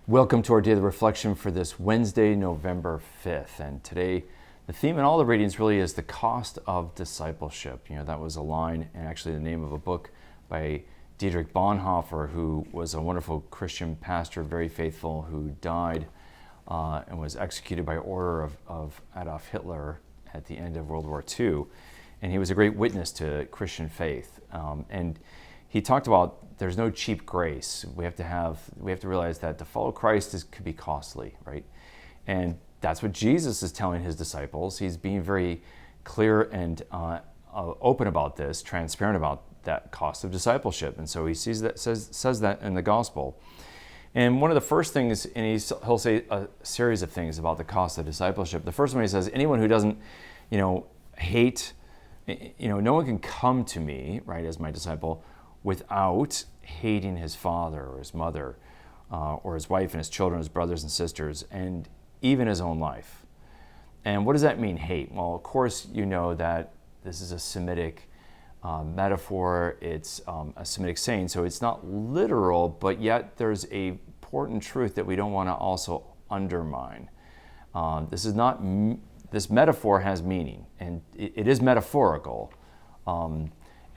Welcome to our daily reflection for this Wednesday, November 5th. And today, the theme in all the readings really is the cost of discipleship. That was a line and actually the name of a book by Dietrich Bonhoeffer, who was a wonderful Christian pastor, very faithful, who died and was executed by order of Adolf Hitler at the end of World War II. And he was a great witness to Christian faith. And he talked about there's no cheap grace. We have to realize that to follow Christ could be costly, right? And that's what Jesus is telling his disciples. He's being very clear and open about this, transparent about that cost of discipleship. And so he says that in the gospel. And one of the first things, and he'll say a series of things about the cost of discipleship. The first one he says, anyone who doesn't, hate, no one can come to me, right, as my disciple, without hating his father or his mother or his wife and his children, his brothers and sisters, and even his own life. And what does that mean, hate? Well, of course, you know that this is a Semitic metaphor. It's a Semitic saying, so it's not literal, but yet there's an important truth that we don't want to also undermine. This metaphor has meaning, and it is metaphorical.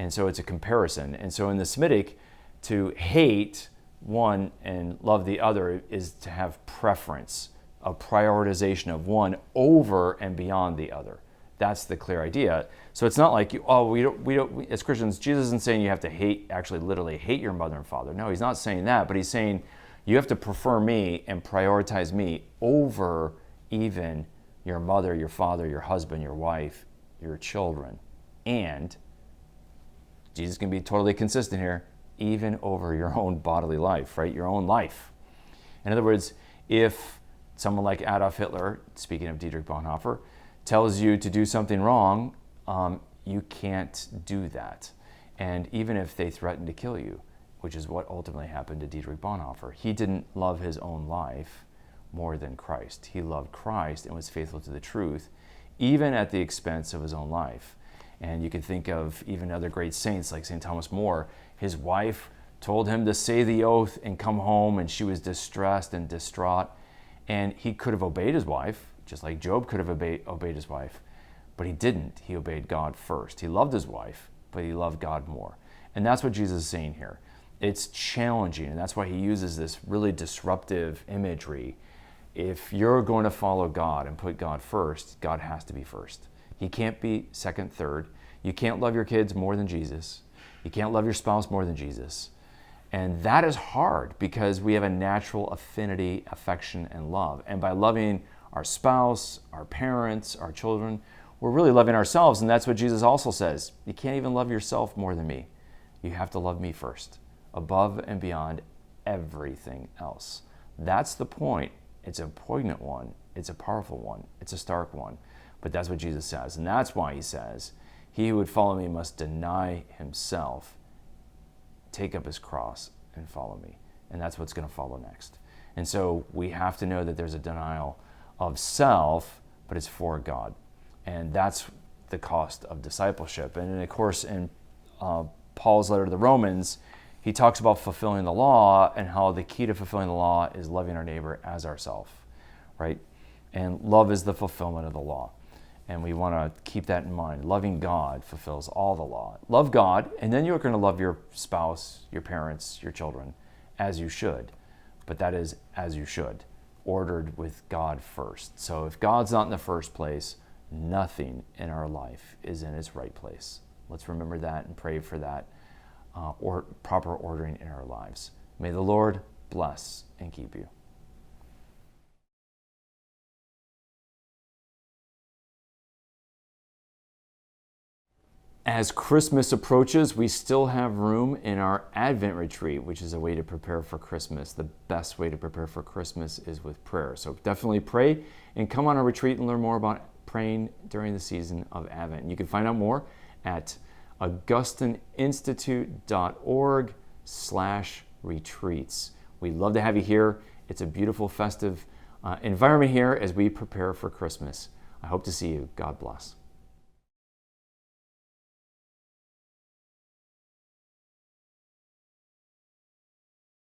And so it's a comparison. And so in the Semitic, to hate one and love the other is to have preference, a prioritization of one over and beyond the other. That's the clear idea. So it's not like as Christians, Jesus isn't saying you have to hate, actually literally hate your mother and father. No, he's not saying that, but he's saying you have to prefer me and prioritize me over even your mother, your father, your husband, your wife, your children. And Jesus can be totally consistent here, even over your own bodily life, right? Your own life. In other words, if someone like Adolf Hitler, speaking of Dietrich Bonhoeffer, tells you to do something wrong, you can't do that. And even if they threaten to kill you, which is what ultimately happened to Dietrich Bonhoeffer, he didn't love his own life more than Christ. He loved Christ and was faithful to the truth, even at the expense of his own life. And you can think of even other great saints like St. Thomas More. His wife told him to say the oath and come home, and she was distressed and distraught. And he could have obeyed his wife, just like Job could have obeyed his wife. But he didn't. He obeyed God first. He loved his wife, but he loved God more. And that's what Jesus is saying here. It's challenging, and that's why he uses this really disruptive imagery. If you're going to follow God and put God first, God has to be first. He can't be second, third. You can't love your kids more than Jesus. You can't love your spouse more than Jesus. And that is hard because we have a natural affinity, affection, and love. And by loving our spouse, our parents, our children, we're really loving ourselves. And that's what Jesus also says. You can't even love yourself more than me. You have to love me first, above and beyond everything else. That's the point. It's a poignant one. It's a powerful one. It's a stark one. But that's what Jesus says. And that's why he says, he who would follow me must deny himself, take up his cross, and follow me. And that's what's going to follow next. And so we have to know that there's a denial of self, but it's for God. And that's the cost of discipleship. And then, of course, in Paul's letter to the Romans, he talks about fulfilling the law and how the key to fulfilling the law is loving our neighbor as ourselves, right? And love is the fulfillment of the law. And we want to keep that in mind. Loving God fulfills all the law. Love God, and then you're going to love your spouse, your parents, your children, as you should. But that is as you should, ordered with God first. So if God's not in the first place, nothing in our life is in its right place. Let's remember that and pray for that or proper ordering in our lives. May the Lord bless and keep you. As Christmas approaches, we still have room in our Advent retreat, which is a way to prepare for Christmas. The best way to prepare for Christmas is with prayer. So definitely pray and come on a retreat and learn more about praying during the season of Advent. You can find out more at augustininstitute.org/retreats. We'd love to have you here. It's a beautiful, festive environment here as we prepare for Christmas. I hope to see you. God bless.